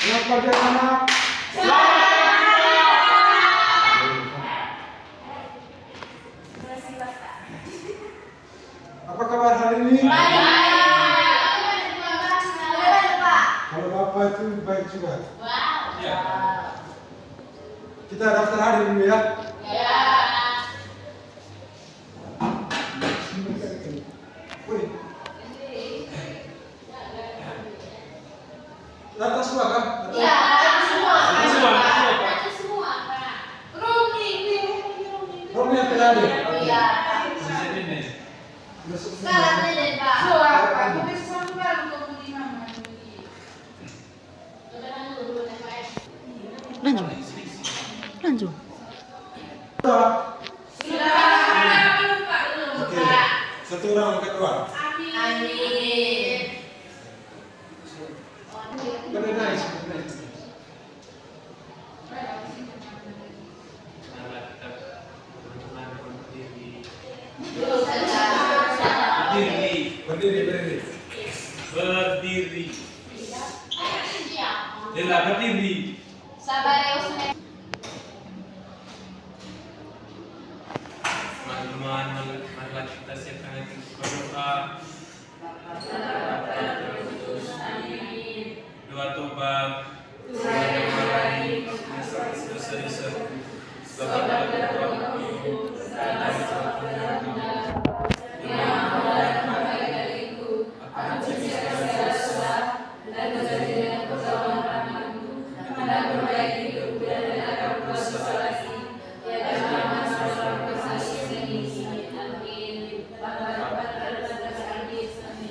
Selamat pagi anak. Apa kabar hari ini? Kalau Bapak itu baik juga. Kita daftar hari dulu ya. Wih. Data semua kan? Romi yang tidak ada. Lanjut. Oke. Satu orang angkat dua. Benar nice. Berdiri. Dela berdiri. Teman-teman, marilah kita siapkan hati berdoa. Doa tobat. Dosa-dosa.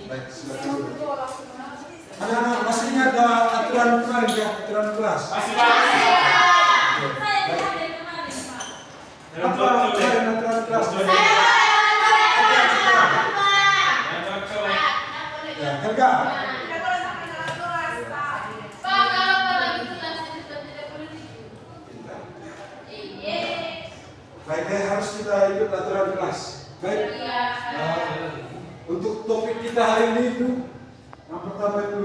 Baik, silakan. Anak-anak masih ingat aturan kemarin ya, aturan kelas? Apa kemarin aturan kelas? Ya, Helga. Baik, harus kita ikut aturan kelas. Baik. Untuk topik kita hari ini itu yang pertama itu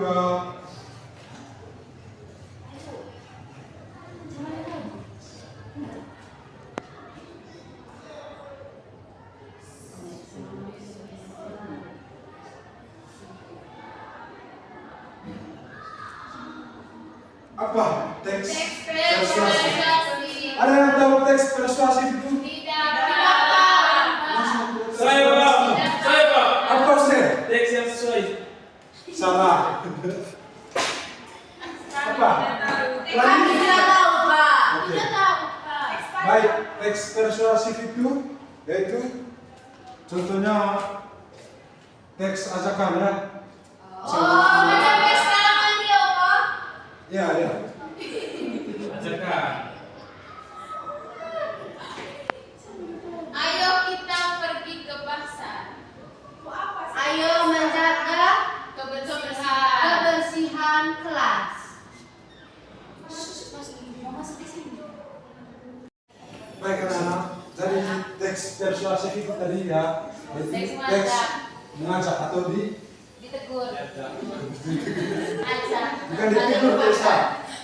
apa? Teks persuasif. Ada yang tahu teks persuasif itu? Saya Pak. Apa sih? Teks yang sesuai. Salah. Apa? Kami tidak tahu, Pak. Oke. Baik, teks persuasif itu yaitu contohnya teks ajakan ya. Ya. Ajarkan. Ayo kita pergi ke pasar. Ayo menjaga Kebersihan. kebersihan kelas. Baik anak-anak, jadi teks persuasif itu tadi ya, Teks teks mengajak atau Ditegur. Ya. bukan ditegur biasa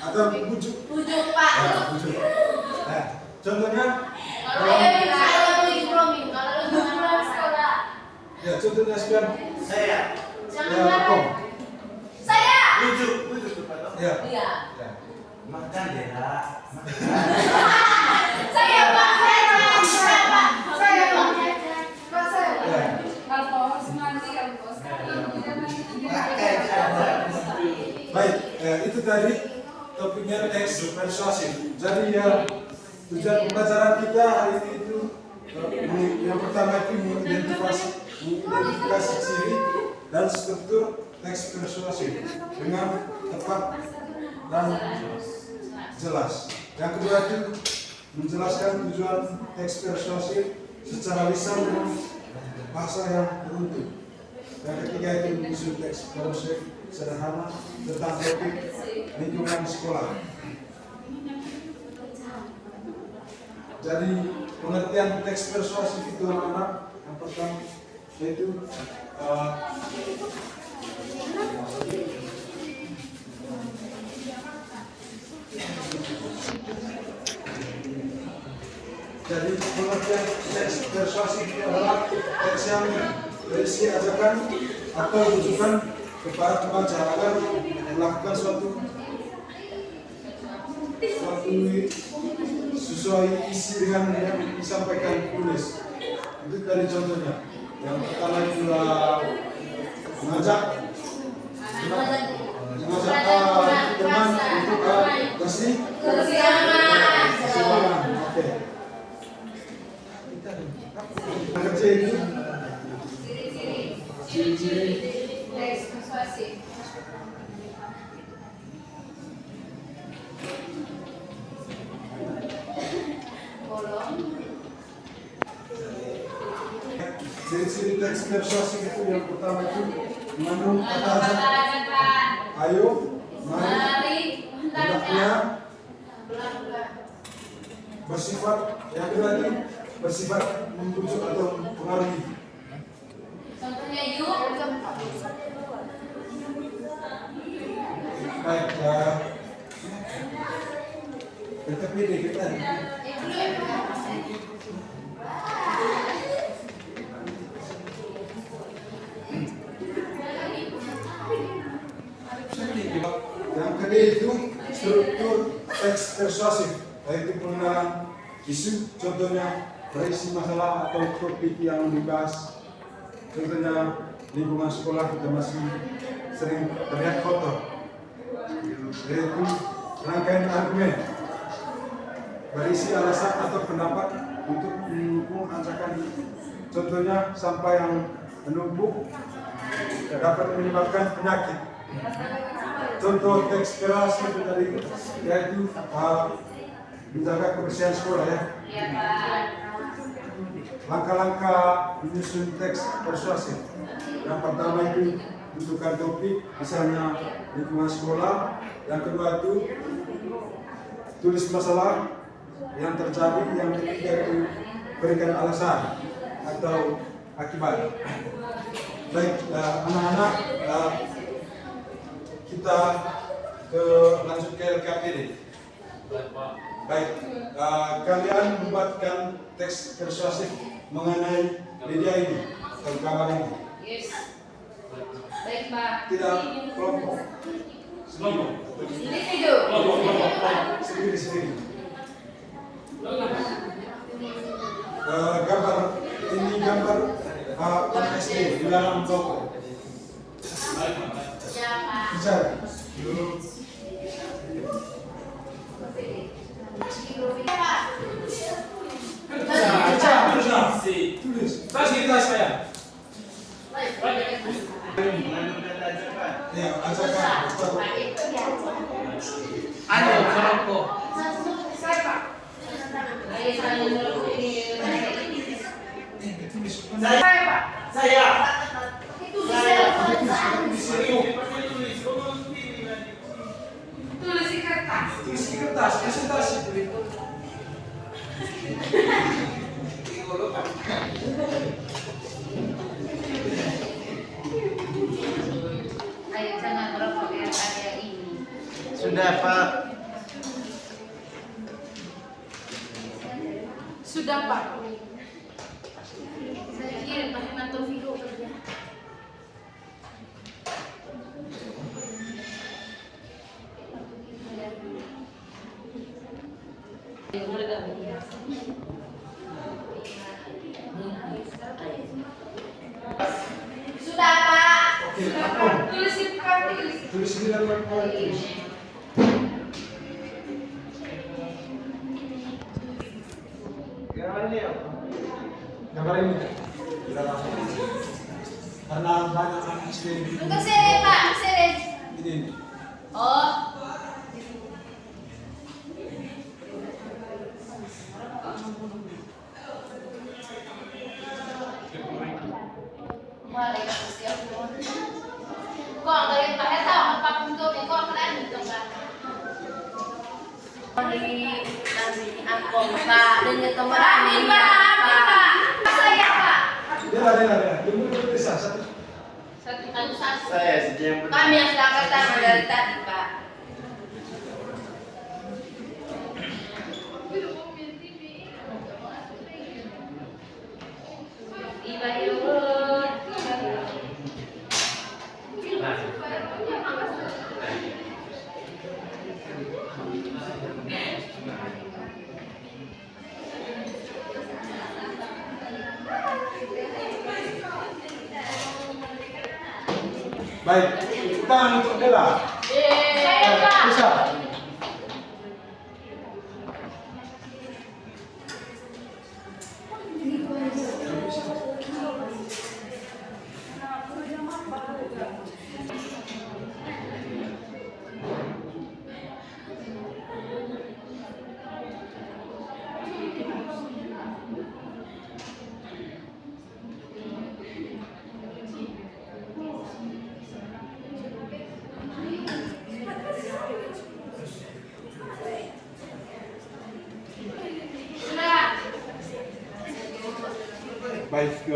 atau bujuk. Pujuk, Pak. Ya, bujuk. Nah, contohnya ya contohnya sekian Saya. ya kom. Bujuk Ya. Iya. Ya. Makan deh, Nak. Baik, itu tadi topiknya teks persuasif. Jadi ya tujuan pembelajaran kita hari ini itu yang pertama itu mengidentifikasi ciri dan struktur teks persuasif dengan tepat dan jelas. Yang kedua itu menjelaskan tujuan teks persuasif secara lisan dan bahasa yang beruntun. Yang ketiga itu menyusun teks persuasif sederhana tentang topik lingkungan sekolah. Jadi pengertian teks persuasif itu anak-anak yang pertama yaitu Jadi pengertian teks persuasif adalah teks yang berisi ajakan atau rujukan kepada pembaca agar melakukan suatu sesuai isi dengan yang disampaikan penulis. Itu dari contohnya. Yang pertama itulah mengajak teman untuk kasih keseimbangan. Oke. Kerja itu ciri-ciri Teks persuasif. ciri-ciri teks persuasif itu yang pertama itu mengandung kata ajakan. Ajakan. Ayo, mari, Mari. hendaknya, bersifat, yang kedua itu bersifat membujuk atau mempengaruhi. Contohnya yuk. Baik, kita pilih kita. Yang kedua itu struktur teks persuasif, yaitu pengenalan isu, contohnya berisi masalah atau topik yang dibahas. Contohnya lingkungan sekolah kita masih sering terlihat kotor, yaitu rangkaian argumen berisi alasan atau pendapat untuk mendukung ajakan. Contohnya sampah yang menumpuk dapat menyebabkan penyakit. Contoh teks persuasif tadi yaitu menjaga kebersihan sekolah ya. Iya, Pak. Langkah-langkah menyusun teks persuasif. Yang pertama itu tentukan topik, misalnya lingkungan sekolah. Yang kedua itu tulis masalah yang terjadi. Yang ketiga itu berikan alasan atau akibat. Baik, anak-anak, kita lanjut ke LKPD. Baik, kalian membuatkan teks persuasif mengenai media ini atau kabar ini. Yes. Baik, Pak. Tidak kelompok. Individu. Sendiri. Gambar ini gambar anak SD di dalam toko. Bicara. Tulis. Ya, ajakan. Ayo, merokok. Saya. Tulis di kertas. Tulis di kertas, presentasi. Ayo jangan merokok yang ada ini. Sudah, Pak. Sudah, Pak. Saya kirim pakai mantul video kerja. Sudah, Pak. Oke, apa? Tulis di kertas. Tulis di dalam tulis. Gambar ini. Karena banyak anak SD Untuk sini, Pak. Sini. ini. Oh. Waalaikumsalam. Kok dari Pak Eta apa untuk kok kalian gitu Pak? Di angkong Pak, dengan teman Pak. Saya, Pak. Dia. Tunggu bisa satu. Satu satu. Saya saja yang benar. kami yang sudah angkat tangan dari tadi Pak. Baik, tangan untuk Bella. Saya Pak. Bisa. Baik,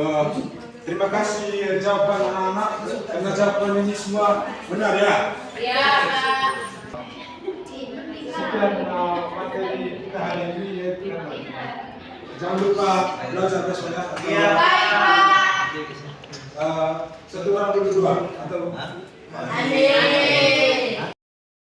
terima kasih jawaban anak-anak karena jawaban ini semua benar ya. Iya, Pak. Sekian materi kita hari ini yaitu jangan lupa belajar besok ya. Iya. Baik, Pak. Satu orang dulu dua atau Amin.